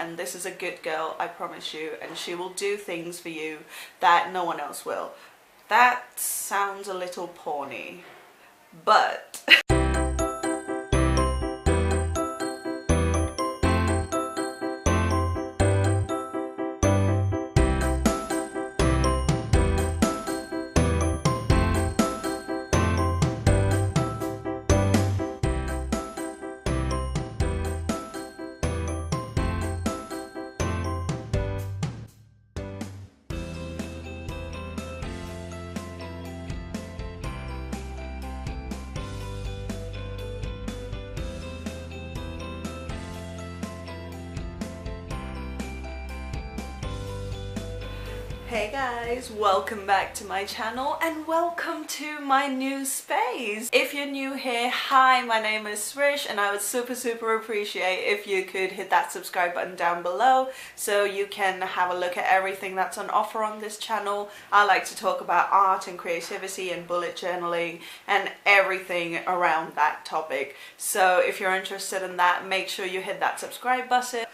and this is a good girl, I promise you, and she will do things for you that no one else will. That sounds a little porny, but hey guys, welcome back to my channel and welcome to my new space. If you're new here, hi, my name is Srish and I would super appreciate if you could hit that subscribe button down below so you can have a look at everything that's on offer on this channel. I like to talk about art and creativity and bullet journaling and everything around that topic. So if you're interested in that, make sure you hit that subscribe button.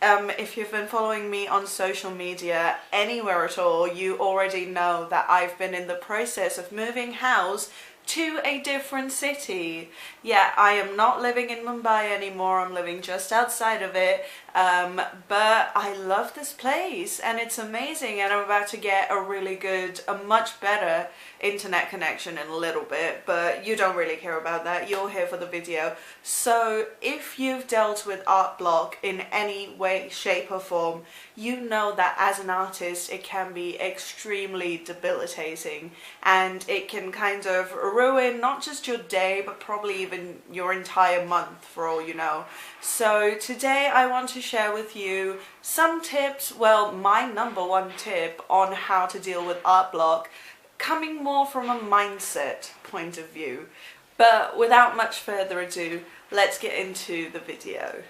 If you've been following me on social media anywhere at all, you already know that I've been in the process of moving house to a different city. Yeah, I am not living in Mumbai anymore, I'm living just outside of it, but I love this place and it's amazing, and I'm about to get a much better internet connection in a little bit, but you don't really care about that, you're here for the video. So if you've dealt with art block in any way, shape or form, you know that as an artist it can be extremely debilitating and it can kind of ruin not just your day but probably even your entire month for all you know. So today I want to share with you some tips, well, my number one tip on how to deal with art block, coming more from a mindset point of view. But without much further ado, let's get into the video.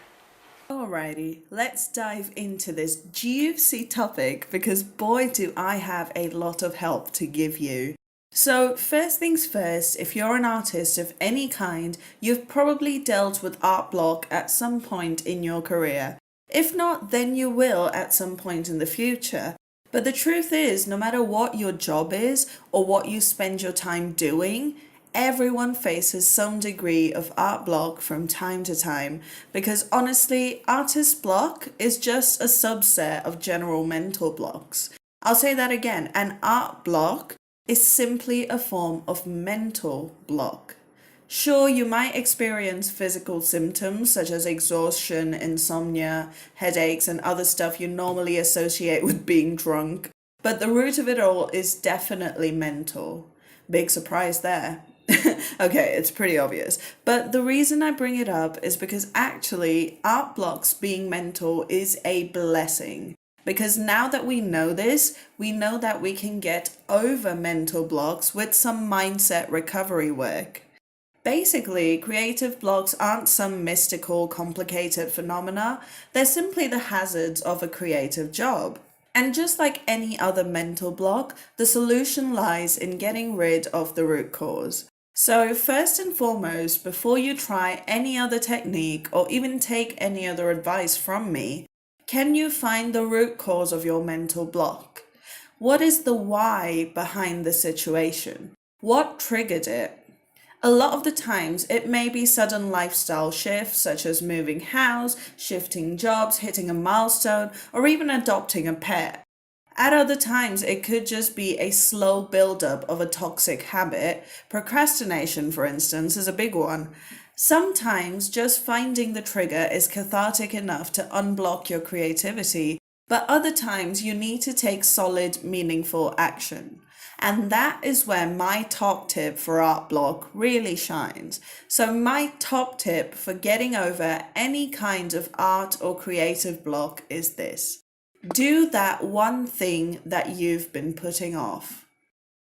Alrighty, let's dive into this juicy topic because boy do I have a lot of help to give you. So first things first, if you're an artist of any kind, you've probably dealt with art block at some point in your career. If not, then you will at some point in the future. But the truth is, no matter what your job is or what you spend your time doing, everyone faces some degree of art block from time to time, because honestly, artist block is just a subset of general mental blocks. I'll say that again, an art block is simply a form of mental block. Sure, you might experience physical symptoms such as exhaustion, insomnia, headaches, and other stuff you normally associate with being drunk, but the root of it all is definitely mental. Big surprise there. Okay, it's pretty obvious, but the reason I bring it up is because actually art blocks being mental is a blessing. Because now that we know this, we know that we can get over mental blocks with some mindset recovery work. Basically, creative blocks aren't some mystical, complicated phenomena, they're simply the hazards of a creative job. And just like any other mental block, the solution lies in getting rid of the root cause. So first and foremost, before you try any other technique or even take any other advice from me, can you find the root cause of your mental block? What is the why behind the situation? What triggered it? A lot of the times it may be sudden lifestyle shifts such as moving house, shifting jobs, hitting a milestone, or even adopting a pet. At other times it could just be a slow buildup of a toxic habit. Procrastination, for instance, is a big one. Sometimes just finding the trigger is cathartic enough to unblock your creativity, but other times you need to take solid, meaningful action. And that is where my top tip for art block really shines. So my top tip for getting over any kind of art or creative block is this. Do that one thing that you've been putting off.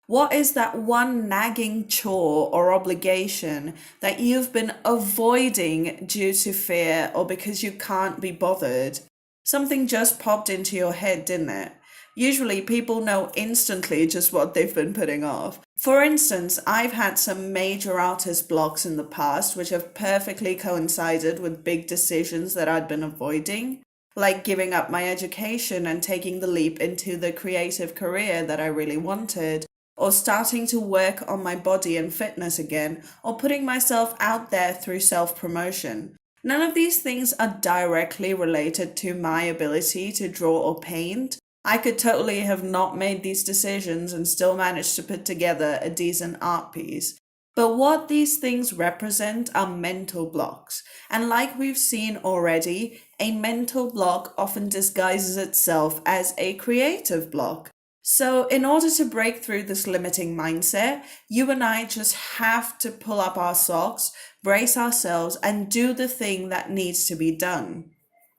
What is that one nagging chore or obligation that you've been avoiding due to fear or because you can't be bothered? Something just popped into your head, didn't it? Usually people know instantly just what they've been putting off. For instance, I've had some major artist blocks in the past which have perfectly coincided with big decisions that I'd been avoiding. like giving up my education and taking the leap into the creative career that I really wanted, or starting to work on my body and fitness again, or putting myself out there through self-promotion. None of these things are directly related to my ability to draw or paint. I could totally have not made these decisions and still managed to put together a decent art piece. But what these things represent are mental blocks. And like we've seen already, a mental block often disguises itself as a creative block. So in order to break through this limiting mindset, you and I just have to pull up our socks, brace ourselves, and do the thing that needs to be done.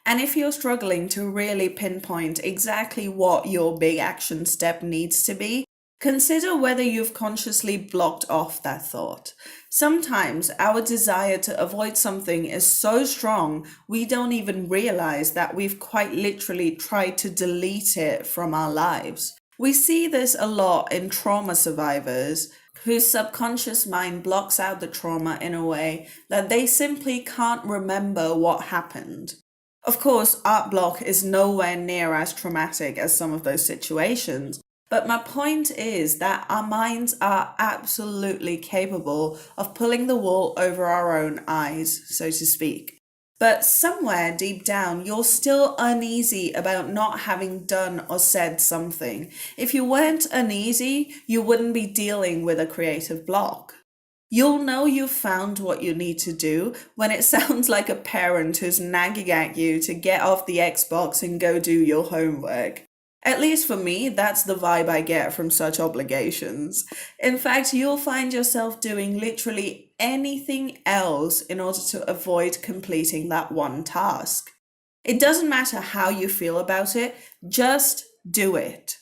And if you're struggling to really pinpoint exactly what your big action step needs to be, consider whether you've consciously blocked off that thought. Sometimes our desire to avoid something is so strong we don't even realize that we've quite literally tried to delete it from our lives. We see this a lot in trauma survivors whose subconscious mind blocks out the trauma in a way that they simply can't remember what happened. Of course, art block is nowhere near as traumatic as some of those situations, but my point is that our minds are absolutely capable of pulling the wool over our own eyes, so to speak. But somewhere deep down, you're still uneasy about not having done or said something. If you weren't uneasy, you wouldn't be dealing with a creative block. You'll know you've found what you need to do when it sounds like a parent who's nagging at you to get off the Xbox and go do your homework. At least for me, that's the vibe I get from such obligations. In fact, you'll find yourself doing literally anything else in order to avoid completing that one task. It doesn't matter how you feel about it, just do it.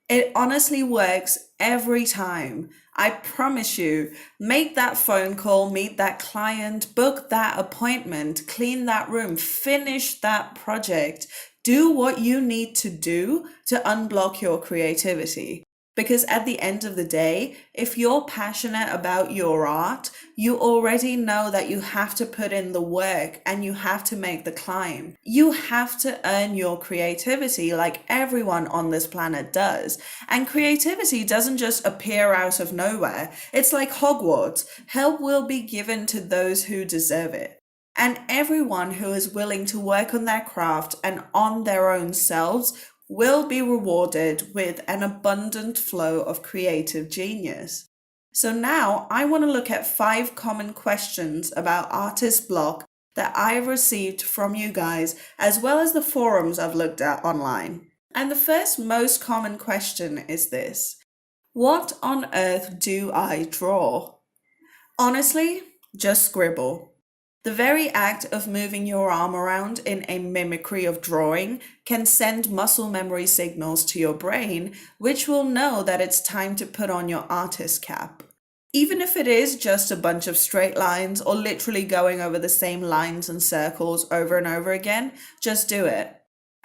It honestly works every time. I promise you, make that phone call, meet that client, book that appointment, clean that room, finish that project. Do what you need to do to unblock your creativity. Because at the end of the day, if you're passionate about your art, you already know that you have to put in the work and you have to make the climb. You have to earn your creativity like everyone on this planet does. And creativity doesn't just appear out of nowhere. It's like Hogwarts. Help will be given to those who deserve it. And everyone who is willing to work on their craft and on their own selves will be rewarded with an abundant flow of creative genius. So now I want to look at 5 common questions about artist block that I've received from you guys, as well as the forums I've looked at online. And the first most common question is this: what on earth do I draw? Honestly, just scribble. The very act of moving your arm around in a mimicry of drawing can send muscle memory signals to your brain, which will know that it's time to put on your artist cap. Even if it is just a bunch of straight lines or literally going over the same lines and circles over and over again, just do it.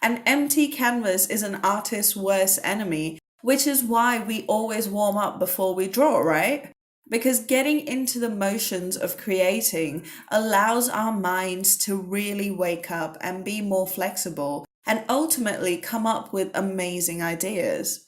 An empty canvas is an artist's worst enemy, which is why we always warm up before we draw, right? Because getting into the motions of creating allows our minds to really wake up and be more flexible and ultimately come up with amazing ideas.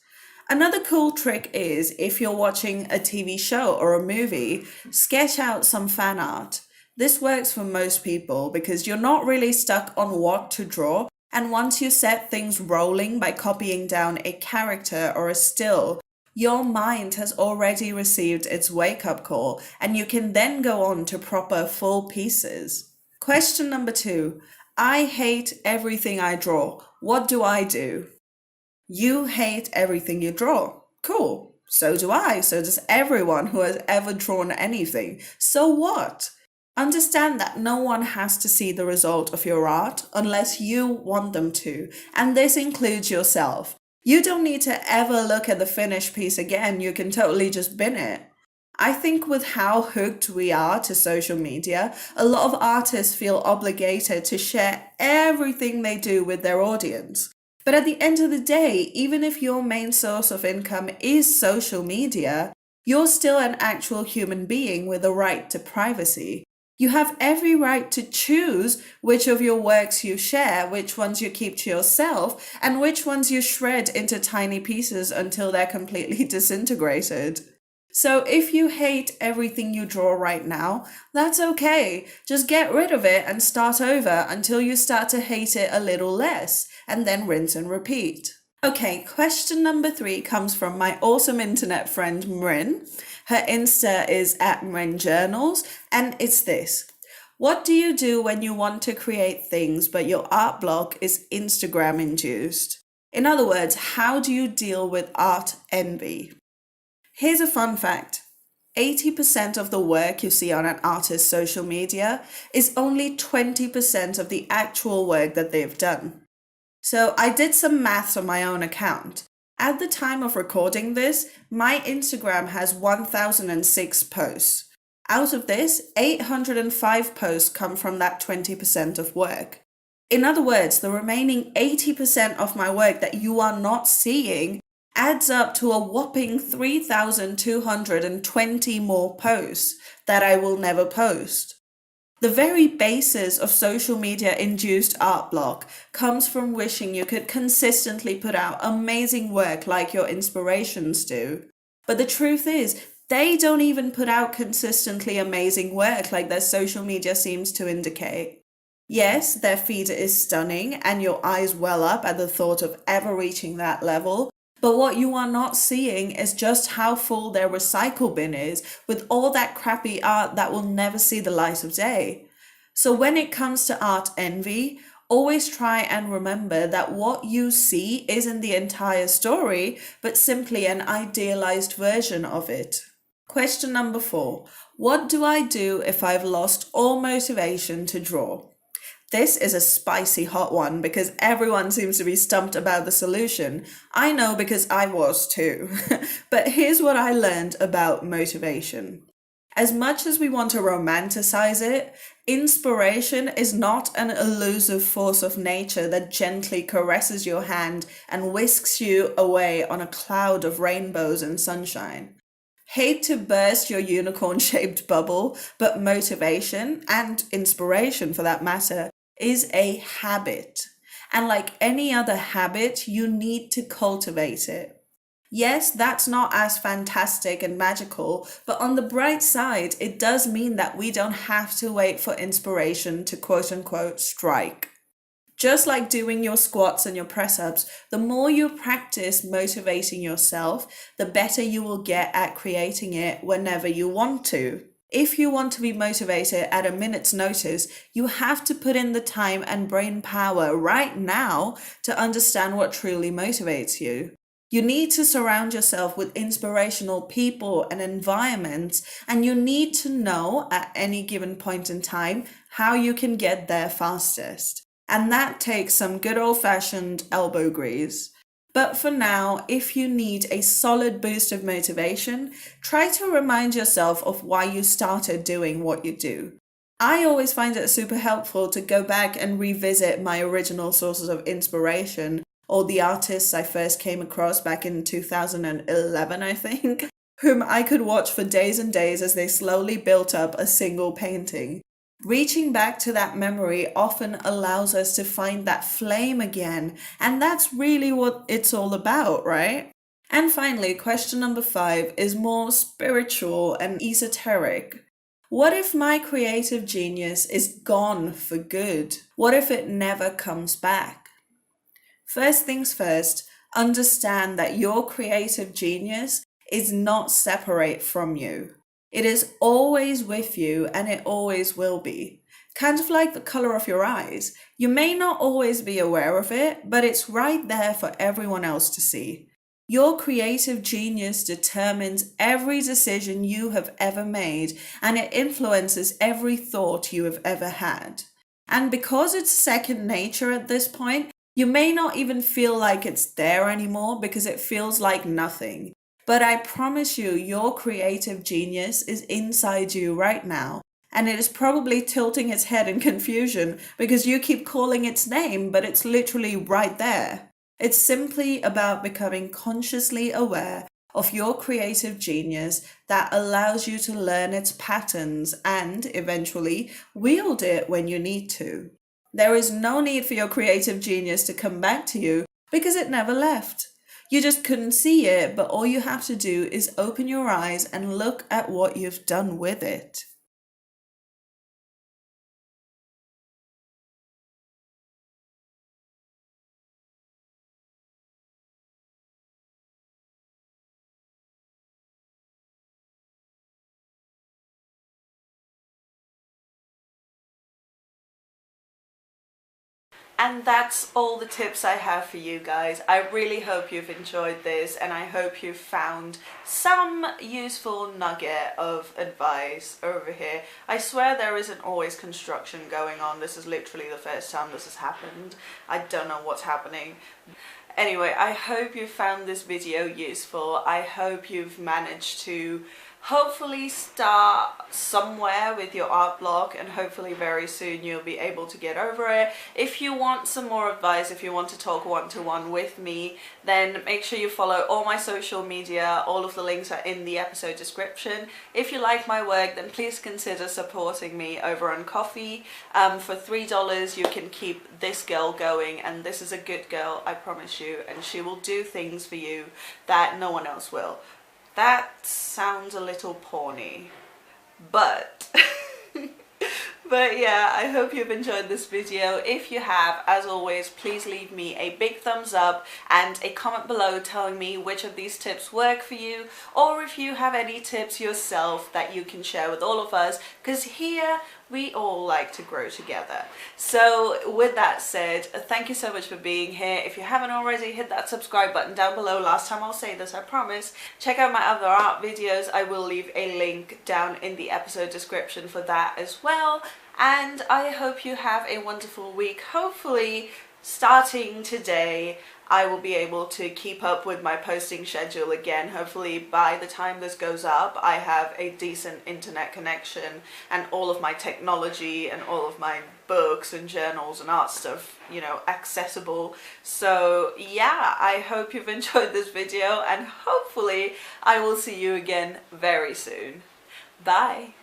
Another cool trick is, if you're watching a TV show or a movie, sketch out some fan art. This works for most people because you're not really stuck on what to draw, and once you set things rolling by copying down a character or a still, your mind has already received its wake-up call, and you can then go on to proper full pieces. Question number 2. I hate everything I draw. What do I do? You hate everything you draw. Cool. So do I. So does everyone who has ever drawn anything. So what? Understand that no one has to see the result of your art unless you want them to, and this includes yourself. You don't need to ever look at the finished piece again, you can totally just bin it. I think with how hooked we are to social media, a lot of artists feel obligated to share everything they do with their audience. But at the end of the day, even if your main source of income is social media, you're still an actual human being with a right to privacy. You have every right to choose which of your works you share, which ones you keep to yourself, and which ones you shred into tiny pieces until they're completely disintegrated. So if you hate everything you draw right now, that's okay. Just get rid of it and start over until you start to hate it a little less, and then rinse and repeat. Okay, question number 3 comes from my awesome internet friend Mrin. Her Insta is at Mrin Journals, and it's this. What do you do when you want to create things but your art block is Instagram induced? In other words, how do you deal with art envy? Here's a fun fact. 80% of the work you see on an artist's social media is only 20% of the actual work that they've done. So I did some maths on my own account. At the time of recording this, my Instagram has 1006 posts. Out of this, 805 posts come from that 20% of work. In other words, the remaining 80% of my work that you are not seeing adds up to a whopping 3,220 more posts that I will never post. The very basis of social media induced art block comes from wishing you could consistently put out amazing work like your inspirations do. But the truth is, they don't even put out consistently amazing work like their social media seems to indicate. Yes, their feed is stunning and your eyes well up at the thought of ever reaching that level. But what you are not seeing is just how full their recycle bin is with all that crappy art that will never see the light of day. So when it comes to art envy, always try and remember that what you see isn't the entire story, but simply an idealized version of it. Question number 4. What do I do if I've lost all motivation to draw? This is a spicy hot one because everyone seems to be stumped about the solution. I know because I was too. But here's what I learned about motivation. As much as we want to romanticize it, inspiration is not an elusive force of nature that gently caresses your hand and whisks you away on a cloud of rainbows and sunshine. Hate to burst your unicorn-shaped bubble, but motivation, and inspiration for that matter, is a habit. And like any other habit, you need to cultivate it. Yes, that's not as fantastic and magical, but on the bright side, it does mean that we don't have to wait for inspiration to quote unquote strike. Just like doing your squats and your press-ups, the more you practice motivating yourself, the better you will get at creating it whenever you want to. If you want to be motivated at a minute's notice, you have to put in the time and brain power right now to understand what truly motivates you. You need to surround yourself with inspirational people and environments, and you need to know at any given point in time how you can get there fastest. And that takes some good old-fashioned elbow grease. But for now, if you need a solid boost of motivation, try to remind yourself of why you started doing what you do. I always find it super helpful to go back and revisit my original sources of inspiration, or the artists I first came across back in 2011, I think, whom I could watch for days and days as they slowly built up a single painting. Reaching back to that memory often allows us to find that flame again, and that's really what it's all about, right? And finally, question number 5 is more spiritual and esoteric. What if my creative genius is gone for good? What if it never comes back? First things first, understand that your creative genius is not separate from you. It is always with you and it always will be. Kind of like the color of your eyes. You may not always be aware of it, but it's right there for everyone else to see. Your creative genius determines every decision you have ever made, and it influences every thought you have ever had. And because it's second nature at this point, you may not even feel like it's there anymore because it feels like nothing. But I promise you, your creative genius is inside you right now, and it is probably tilting its head in confusion because you keep calling its name, but it's literally right there. It's simply about becoming consciously aware of your creative genius that allows you to learn its patterns and eventually wield it when you need to. There is no need for your creative genius to come back to you because it never left. You just couldn't see it, but all you have to do is open your eyes and look at what you've done with it. And that's all the tips I have for you guys. I really hope you've enjoyed this, and I hope you've found some useful nugget of advice over here. I swear there isn't always construction going on. This is literally the first time this has happened. I don't know what's happening. Anyway, I hope you found this video useful. I hope you've managed to hopefully start somewhere with your art block, and hopefully very soon you'll be able to get over it. If you want some more advice, if you want to talk one-to-one with me, then make sure you follow all my social media. All of the links are in the episode description. If you like my work, then please consider supporting me over on Ko-fi. For $3 you can keep this girl going, and this is a good girl, I promise you, and she will do things for you that no one else will. That sounds a little porny, but but yeah, I hope you've enjoyed this video. If you have, as always, please leave me a big thumbs up and a comment below telling me which of these tips work for you, or if you have any tips yourself that you can share with all of us, because here we all like to grow together. So with that said, thank you so much for being here. If you haven't already, hit that subscribe button down below. Last time I'll say this, I promise. Check out my other art videos. I will leave a link down in the episode description for that as well. And I hope you have a wonderful week. Hopefully, starting today, I will be able to keep up with my posting schedule again. Hopefully by the time this goes up, I have a decent internet connection and all of my technology and all of my books and journals and art stuff, you know, accessible. So yeah, I hope you've enjoyed this video, and hopefully I will see you again very soon. Bye.